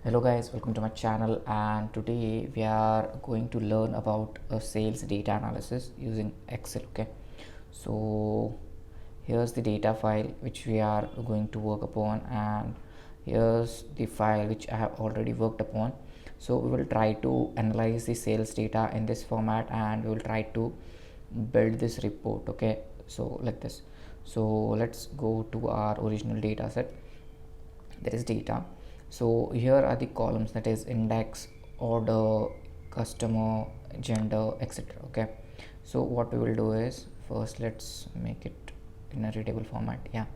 Hello guys, welcome to my channel, and today we are going to learn about sales data analysis using Excel. Okay, so here's the data file which we are going to work upon, and here's the file which I have already worked upon. So we will try to analyze the sales data in this format, and we will try to build this report. Okay, so like this. So let's go to our original data set. There is data. So here are the columns, that is index, order, customer, gender, etc. Okay, so what we will do is, first let's make it in a readable format. Yeah,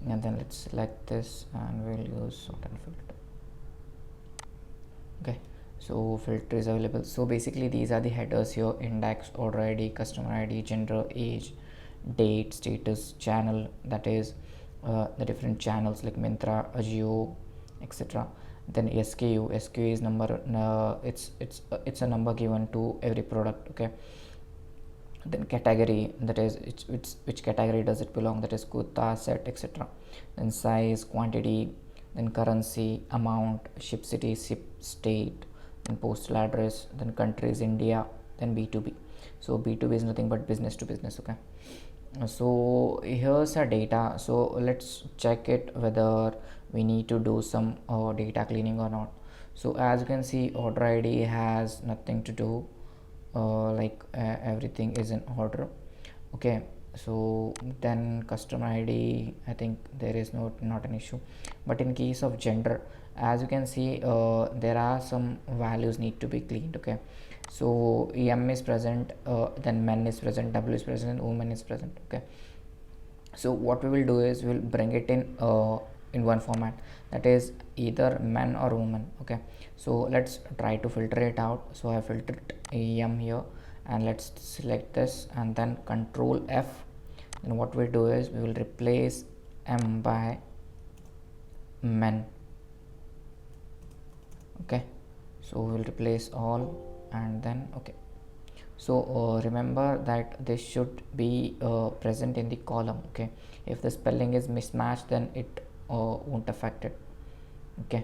and then let's select this and we'll use sort and filter. Okay, so filter is available. So basically these are the headers here: index, order ID, customer ID, gender, age, date, status, channel, that is the different channels like Myntra, Ajio, etc. Then SKU is number. It's a number given to every product. Okay, then category, that is which category does it belong, that is kurta, set, etc. Then size, quantity, then currency, amount, ship city, ship state, then postal address, then country is India, then B2B. So B2B is nothing but business to business. Okay, so here's our data. So let's check it whether we need to do some data cleaning or not. So as you can see, order ID has nothing to do, everything is in order. Okay, so then customer ID, I think there is not an issue. But in case of gender, as you can see, there are some values need to be cleaned. Okay, so M is present, then men is present, W is present, and woman is present. Okay, so what we will do is we'll bring it in one format, that is either men or woman. Okay, so let's try to filter it out. So I filtered M here, and let's select this and then control F. Then what we'll do is we will replace M by men. Okay, so we'll replace all, and then okay. So remember that this should be present in the column. Okay, if the spelling is mismatched, then it won't affect it. Okay,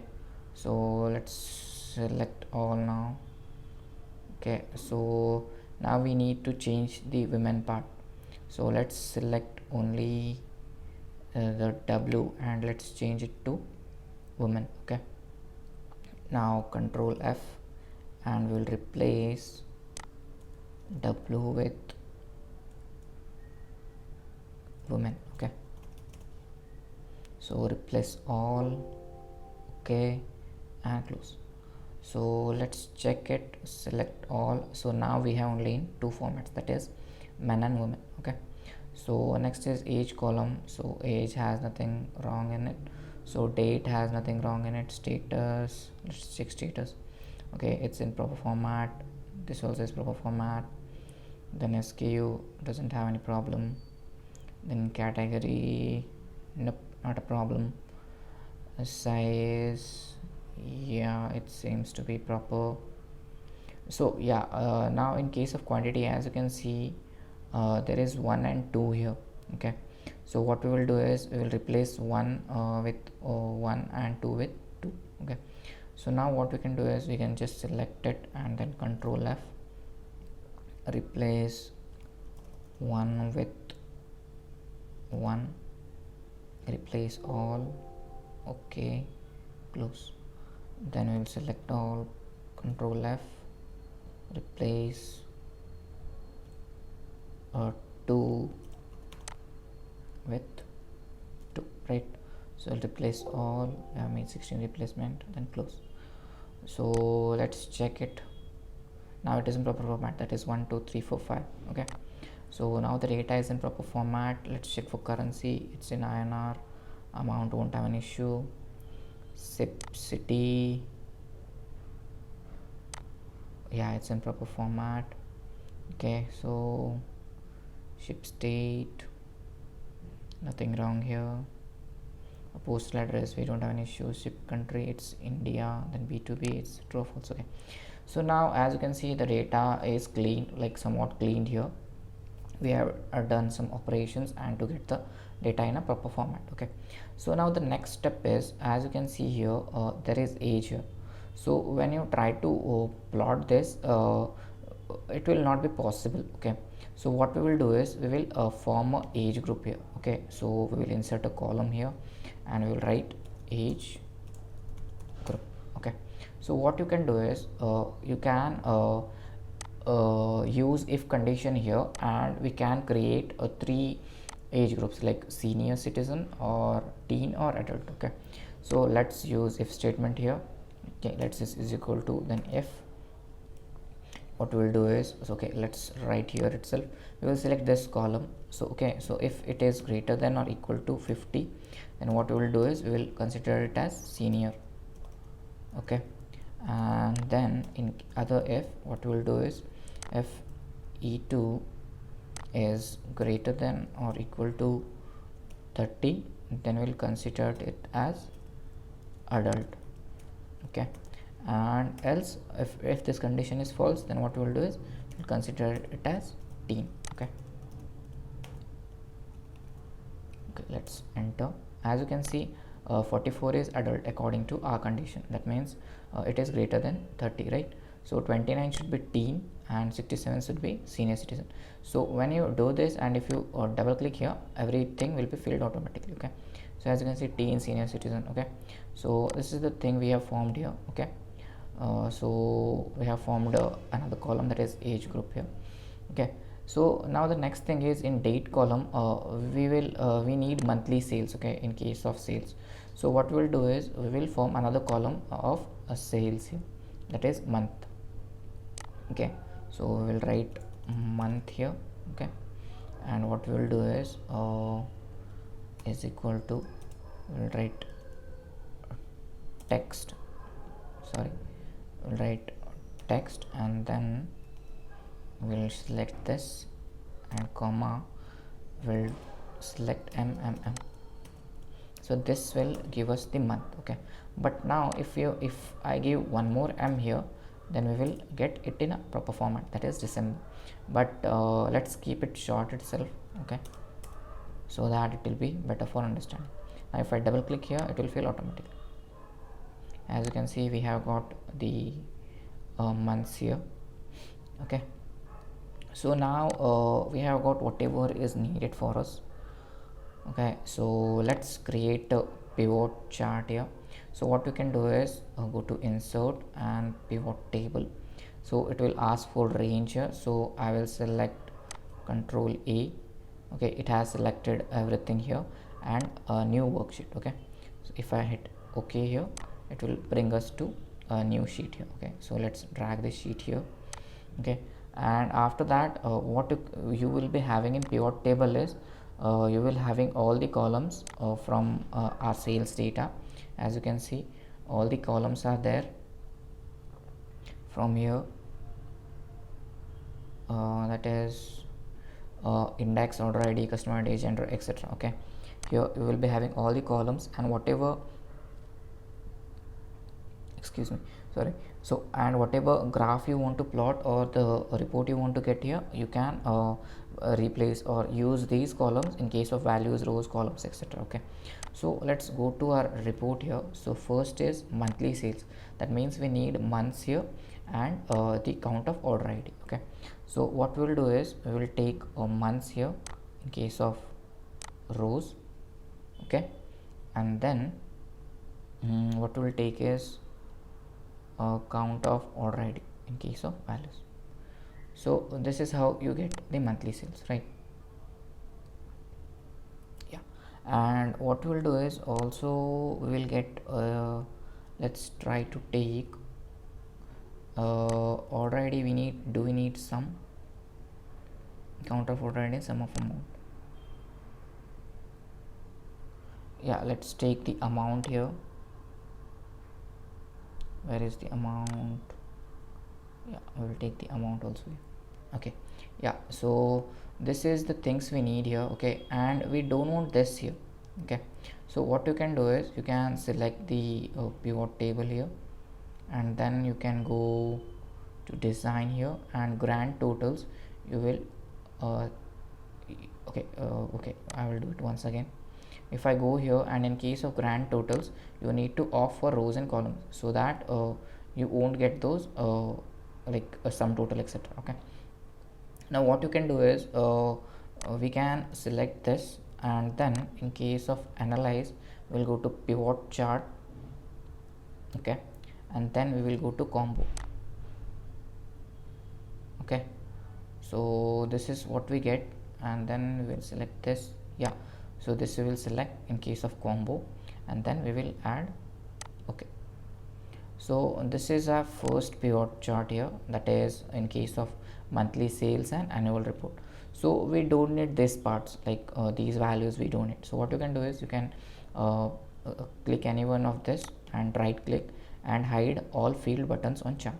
so let's select all now. Okay, so now we need to change the women part. So let's select only the W, and let's change it to women. Okay, now control F, and we'll replace W with women. Okay, so replace all. Okay, and close. So let's check it, select all. So now we have only in two formats, that is men and women. Okay, so next is age column. So age has nothing wrong in it. So date has nothing wrong in it. Status, let's check status. Okay, it's in proper format. This also is proper format. Then SKU doesn't have any problem. Then category, nope, not a problem. Size, yeah, it seems to be proper. So yeah, now in case of quantity, as you can see, there is 1 and 2 here. Okay, so what we will do is we will replace 1 with 1 and 2 with 2. Okay, so now what we can do is we can just select it and then control F, replace 1 with 1, replace all. Okay, close. Then we will select all, control F, replace 2 with 2, right? So I'll replace all. I made 16 replacement, then close. So let's check it. Now it is in proper format, that is 1 2 3 4 5. Okay, so now the data is in proper format. Let's check for currency, it's in INR. Amount won't have an issue. Ship city, yeah, it's in proper format. Okay, so ship state, nothing wrong here. A postal address, we don't have an issue. Ship country, it's India. Then B2B, it's true or false. Okay, so now as you can see, the data is clean, like somewhat cleaned here. we have done some operations and to get the data in a proper format. Okay, so now the next step is, as you can see here, there is age here. So when you try to plot this, it will not be possible. Okay, so what we will do is we will form a age group here. Okay, so we will insert a column here and we will write age group. Okay, so what you can do is you can use if condition here, and we can create a three age groups like senior citizen or teen or adult. Okay, so let's use if statement here. Okay, let's is equal to, then if, what we will do is, so okay, let's write here itself, we will select this column. So okay, so if it is greater than or equal to 50, then what we will do is we will consider it as senior. Okay, and then in other if, what we will do is if e2 is greater than or equal to 30, then we'll consider it as adult. Okay, and else if this condition is false, then what we will do is we'll consider it as teen. Okay, let's enter. As you can see, 44 is adult according to our condition. That means it is greater than 30, right? So 29 should be teen and 67 should be senior citizen. So when you do this, and if you double click here, everything will be filled automatically. Okay, so as you can see, teen, senior citizen. Okay, so this is the thing we have formed here. Okay, so we have formed another column, that is age group here. Okay, so now the next thing is in date column, we need monthly sales. Okay, in case of sales, so what we will do is we will form another column of sales here, that is month. Okay, so we will write month here. Okay, and what we will do is equal to, we will write text, sorry, we'll write text, and then we'll select this, and comma, we'll select MMM. So this will give us the month. Okay, but now if I give one more M here, then we will get it in a proper format, that is December. But let's keep it short itself. Okay, so that it will be better for understanding. Now if I double click here, it will fill automatically. As you can see, we have got the months here. Okay, so now we have got whatever is needed for us. Okay, so let's create a pivot chart here. So what we can do is go to insert and pivot table. So it will ask for range here, so I will select Control A. Okay, it has selected everything here, and a new worksheet. Okay, so if I hit OK here, it will bring us to a new sheet here. Okay, so let's drag this sheet here. Okay, and after that what you will be having in pivot table is you will having all the columns from our sales data. As you can see, all the columns are there from here, that is index, order ID, customer ID, gender, etc. Okay, here you will be having all the columns, and whatever, excuse me, sorry, so and whatever graph you want to plot or the report you want to get here, you can replace or use these columns in case of values, rows, columns, etc. Okay, so let's go to our report here. So first is monthly sales, that means we need months here, and the count of order ID. Okay, so what we will do is we will take months here in case of rows. Okay, and then what we will take is count of order ID in case of values. So this is how you get the monthly sales, right? Yeah, and what we will do is also we will get let's try to take order ID. We need some count of order ID, sum of amount. Yeah, let's take the amount here. Where is the amount? Yeah, we will take the amount also. Okay, yeah, so this is the things we need here. Okay, and we don't want this here. Okay, so what you can do is you can select the pivot table here, and then you can go to design here, and grand totals you will Okay, I will do it once again. If I go here, and in case of grand totals, you need to opt for rows and columns, so that you won't get those like a sum total, etc. Okay, now what you can do is we can select this, and then in case of analyze, we'll go to pivot chart. Okay, and then we will go to combo. Okay, so this is what we get, and then we will select this. Yeah, so this we will select in case of combo, and then we will add. Okay, so this is our first pivot chart here, that is in case of monthly sales and annual report. So we don't need these parts, like these values we don't need. So what you can do is you can click any one of this and right click and hide all field buttons on chart.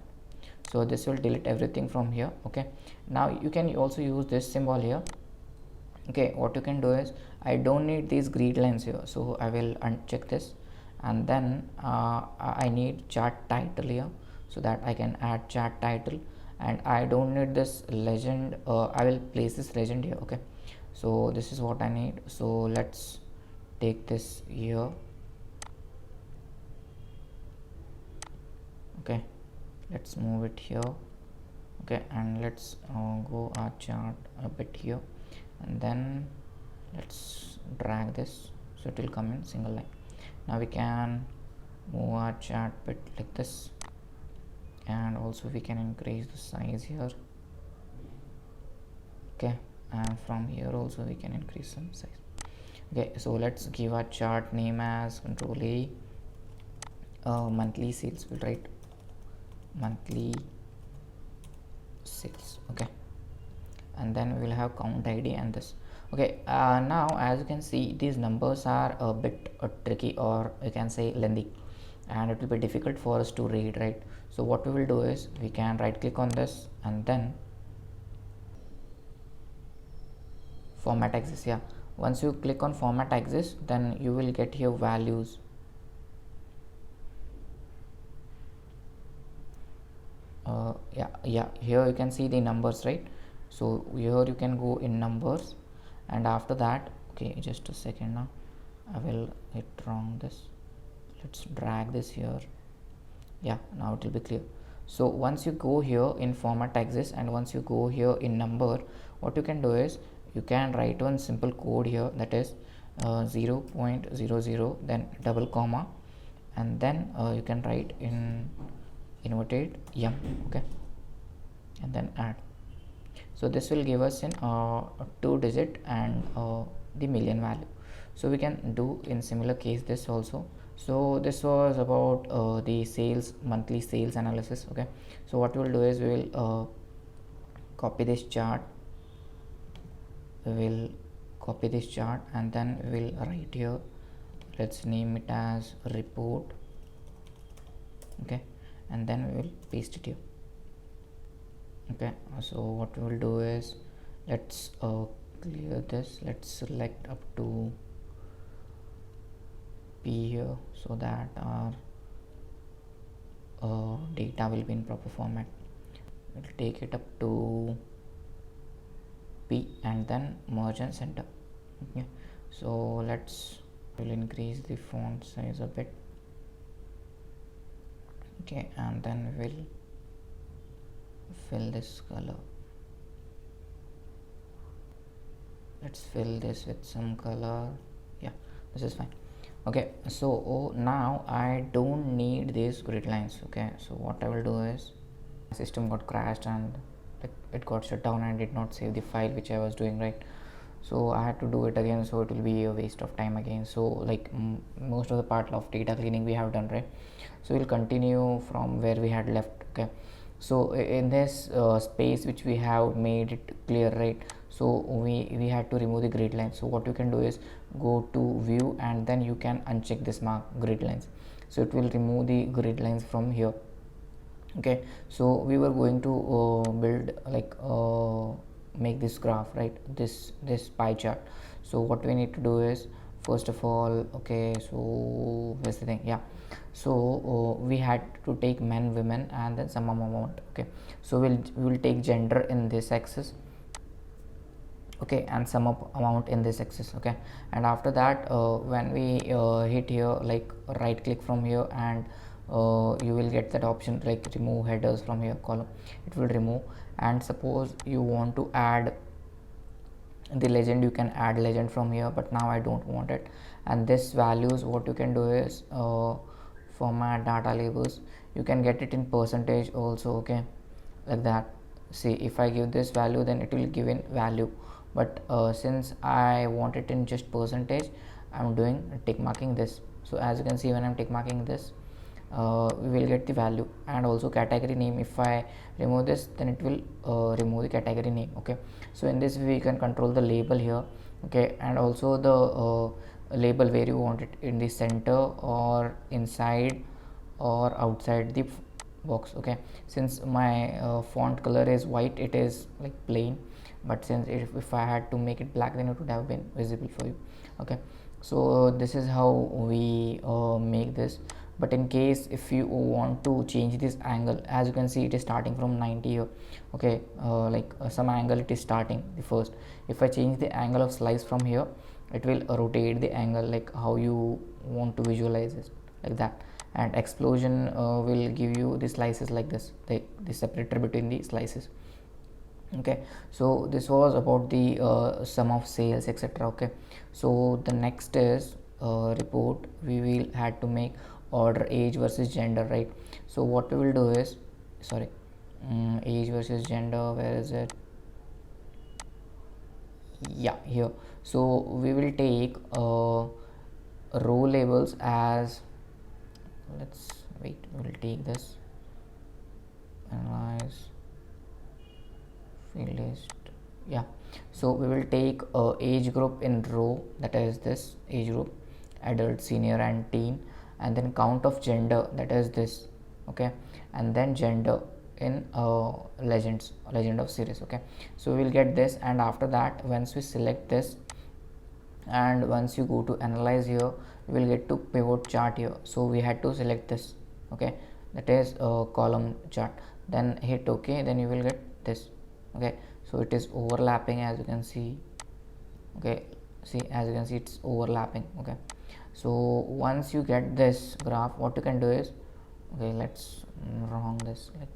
So this will delete everything from here. Okay, now you can also use this symbol here. Okay, what you can do is, I don't need these grid lines here, so I will uncheck this, and then I need chart title here, so that I can add chart title, and I don't need this legend. I will place this legend here. Okay, so this is what I need. So let's take this here. Okay, let's move it here. Okay, and let's go our chart a bit here, and then let's drag this so it will come in single line. Now we can move our chart bit like this, and also we can increase the size here. Okay, and from here also we can increase some size. Okay, so let's give our chart name as control A. Monthly sales, we'll write monthly sales. Okay, and then we will have count id and this. Okay, now as you can see, these numbers are a bit tricky, or you can say lengthy, and it will be difficult for us to read, right? So what we will do is, we can right click on this and then format axis. Yeah, once you click on format axis, then you will get here values. Yeah, here you can see the numbers, right? So here you can go in numbers, and after that, okay, just a second, now I will hit wrong this. Let's drag this here. Yeah, now it will be clear. So once you go here in format axis, and once you go here in number, what you can do is, you can write one simple code here, that is 0.00, then double comma, and then you can write in inverted m. Okay, and then add. So this will give us in 2-digit and the million value. So we can do in similar case this also. So this was about the sales, monthly sales analysis. Okay, so what we will do is, we will copy this chart, and then we will write here, let's name it as report. Okay, and then we will paste it here. Okay, so what we will do is, let's clear this. Let's select up to P here, so that our data will be in proper format. We'll take it up to P and then merge and center. Okay, so we'll increase the font size a bit. Okay, and then we'll fill this color. Let's fill this with some color. Yeah, this is fine. Okay, so now I don't need these grid lines. Okay, so what I will do is, my system got crashed and it got shut down and did not save the file which I was doing, right? So I had to do it again, so it will be a waste of time again. So like most of the part of data cleaning we have done, right? So we'll continue from where we had left. Okay, so in this space which we have made it clear, right? So we had to remove the grid lines. So what you can do is, go to view, and then you can uncheck this mark grid lines, so it will remove the grid lines from here. Okay, so we were going to build like make this graph, right? This pie chart. So what we need to do is, first of all, okay, so where's the thing? Yeah, so we had to take men, women, and then some amount. Okay, so we will take gender in this axis. okay, and sum up amount in this axis. Okay, and after that when we hit here, like right click from here, and you will get that option like remove headers from your column. It will remove. And suppose you want to add the legend, you can add legend from here, but now I don't want it. And this values, what you can do is format data labels, you can get it in percentage also. Okay, like that. See, if I give this value, then it will give in value, but since I want it in just percentage, I'm doing tick marking this. So as you can see, when I'm tick marking this, we will get the value. And also category name, if I remove this, then it will remove the category name. Okay, so in this way you can control the label here. Okay, and also the label, where you want it, in the center or inside or outside the box. Okay, since my font color is white, it is like plain, but since if I had to make it black, then it would have been visible for you. Okay, so this is how we make this. But in case if you want to change this angle, as you can see, it is starting from 90 here. Okay, some angle it is starting the first. If I change the angle of slice from here, it will rotate the angle like how you want to visualize it, like that. And explosion will give you the slices like this, like the separator between the slices. Okay, so this was about the sum of sales, etc. Okay, so the next is report. We will had to make order age versus gender, right? So what we will do is, sorry, age versus gender, where is it? Yeah, here. So we will take row labels as, let's wait, we will take this, analyze field list. Yeah, so we will take age group in row, that is this age group, adult, senior and teen, and then count of gender, that is this. Okay, and then gender in legend of series. Okay, so we will get this. And after that, once we select this, and once you go to analyze here, you will get to pivot chart here. So we had to select this. Okay, that is column chart, then hit OK, then you will get this. Okay, so it is overlapping, as you can see. Okay, see, as you can see, it's overlapping. Okay, so once you get this graph, what you can do is, okay, let's wrong this, like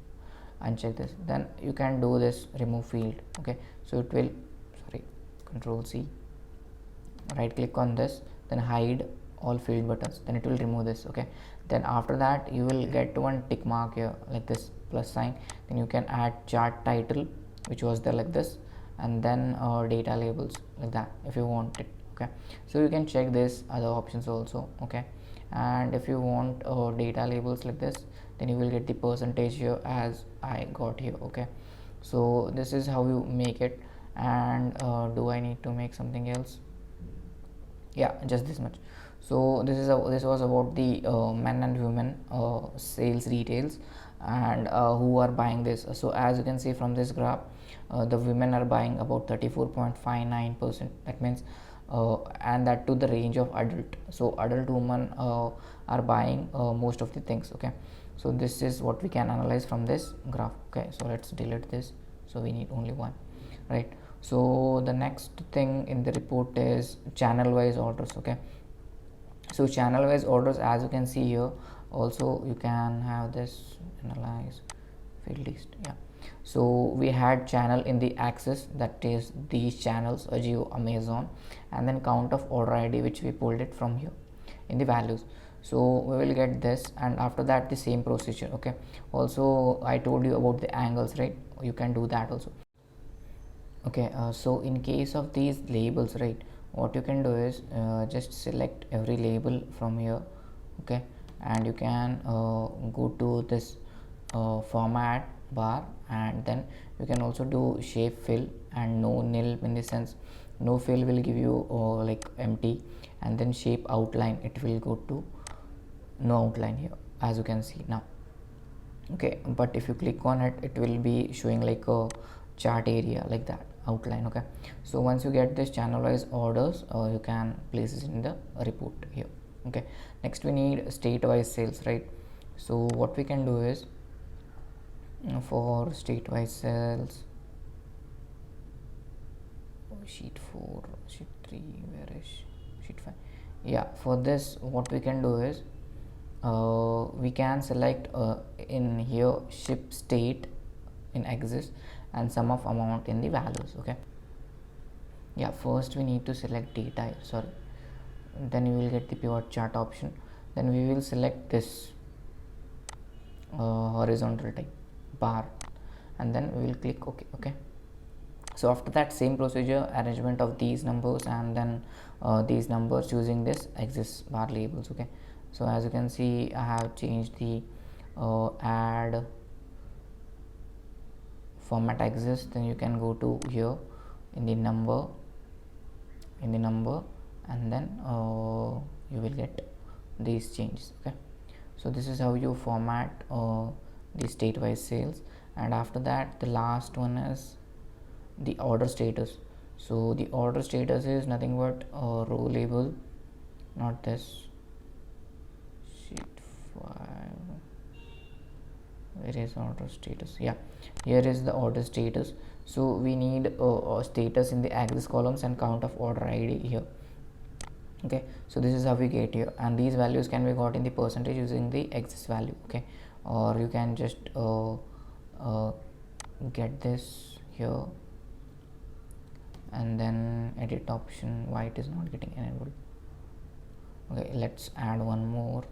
uncheck this, then you can do this remove field. Okay, so it will, sorry, control C, right click on this, then hide all field buttons, then it will remove this. Okay, then after that you will get one tick mark here, like this plus sign, then you can add chart title, which was there like this, and then data labels, like that, if you want it. Okay, so you can check this other options also. Okay, and if you want data labels like this, then you will get the percentage here as I got here. Okay, so this is how you make it. And do I need to make something else? Yeah, just this much. So this was about the men and women sales details, and who are buying this. So as you can see from this graph, the women are buying about 34.59%. That means and that to the range of adult. So adult women are buying most of the things. Okay, so this is what we can analyze from this graph. Okay, so let's delete this, so we need only one, right? So the next thing in the report is channel wise orders. Okay, so channel wise orders, as you can see here, also you can have this analyze field list. Yeah, so we had channel in the axis, that is these channels, Ajio, Amazon, and then count of order ID, which we pulled it from here in the values. So we will get this, and after that the same procedure. Okay, also I told you about the angles, right? You can do that also. Okay, so in case of these labels, right, what you can do is just select every label from here. Okay, and you can go to this format bar, and then you can also do shape fill and no nil, in the sense no fill will give you like empty, and then shape outline, it will go to no outline here, as you can see now. Okay, but if you click on it, it will be showing like a chart area, like that outline. Okay, so once you get this channel wise orders, you can place it in the report here. Okay, next we need state wise sales, right? So what we can do is, for state wise sales, sheet 4, sheet 3, where is sheet 5? Yeah, for this what we can do is we can select in here ship state in axis and sum of amount in the values. Okay, yeah, first we need to select data, sorry, then you will get the pivot chart option, then we will select this horizontal type bar, and then we will click OK. Okay, so after that, same procedure, arrangement of these numbers and then these numbers using this axis bar labels. Okay, so as you can see, I have changed the add format axis, then you can go to here in the number and then you will get these changes. Okay, so this is how you format the state wise sales. And after that, the last one is the order status. So the order status is nothing but row label, not this sheet 5. Where is order status? Yeah, here is the order status. So we need status in the axis columns and count of order ID here. Okay, so this is how we get here, and these values can be got in the percentage using the axis value. Okay, or you can just get this here and then edit option. Why it is not getting enabled? Okay, let's add one more.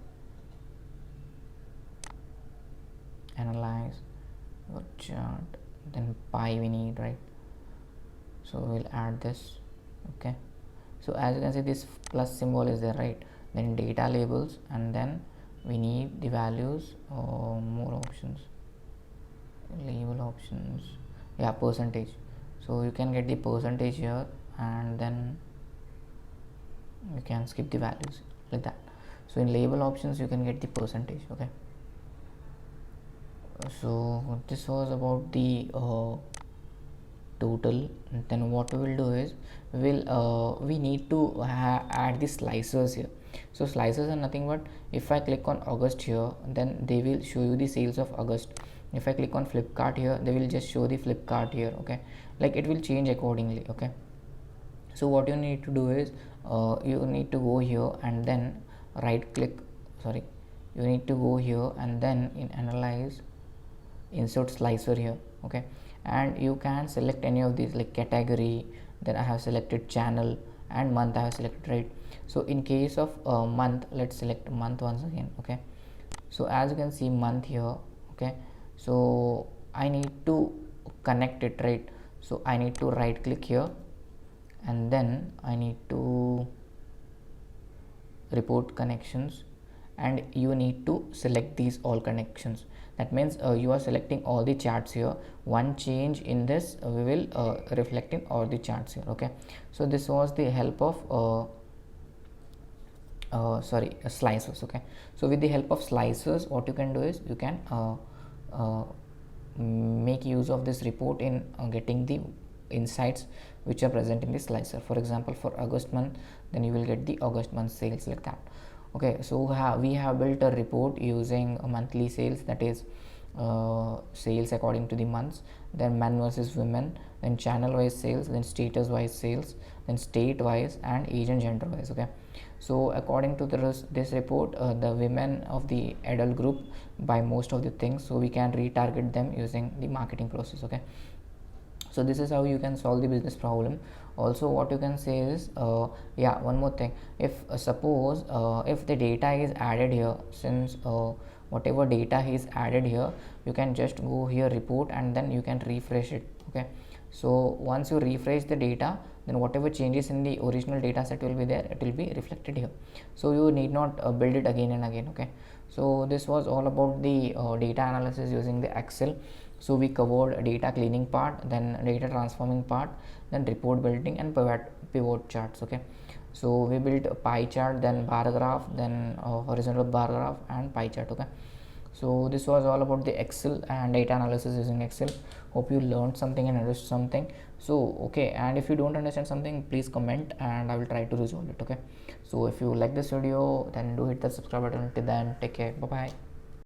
Analyze your chart, then pi we need, right? So we'll add this. Okay, so as you can see, this plus symbol is there, right? Then data labels, and then we need the values, more options, label options, yeah, percentage. So you can get the percentage here, and then you can skip the values like that. So in label options you can get the percentage. Okay, so this was about the total. And then what we will do is we need to add the slicers here. So slicers are nothing but, if I click on August here, then they will show you the sales of August. If I click on Flipkart here, they will just show the Flipkart here. Okay, like it will change accordingly. Okay, so what you need to do is you need to go here and then right click, sorry, you need to go here and then in analyze, insert slicer here. Okay, and you can select any of these, like category, then I have selected channel, and month I have selected, right? So in case of month, let's select month once again. Okay, so as you can see month here. Okay, so I need to connect it, right? So I need to right click here and then I need to report connections, and you need to select these all connections. That means you are selecting all the charts here. One change in this we will reflect in all the charts here. Okay, so this was the help of slicers. Okay, so with the help of slicers, what you can do is you can make use of this report in getting the insights which are present in the slicer. For example, for August month, then you will get the August month sales like that. Okay, so we have built a report using monthly sales, that is sales according to the months, then men versus women, then channel wise sales, then status wise sales, then state wise, and age and gender wise. Okay, so according to this report, the women of the adult group buy most of the things, so we can retarget them using the marketing process. Okay, so this is how you can solve the business problem. Also, what you can say is yeah, one more thing, if suppose if the data is added here, since whatever data is added here, you can just go here report and then you can refresh it. Okay, so once you refresh the data, then whatever changes in the original data set will be there, it will be reflected here, so you need not build it again and again. Okay, so this was all about the data analysis using the Excel. So we covered data cleaning part, then data transforming part, then report building and pivot charts. Okay, so we built a pie chart, then bar graph, then horizontal bar graph and pie chart. Okay, so this was all about the Excel and data analysis using Excel. Hope you learned something and understood something. So okay, and if you don't understand something, please comment and I will try to resolve it. Okay, so if you like this video, then do hit the subscribe button. Till then, take care, bye bye.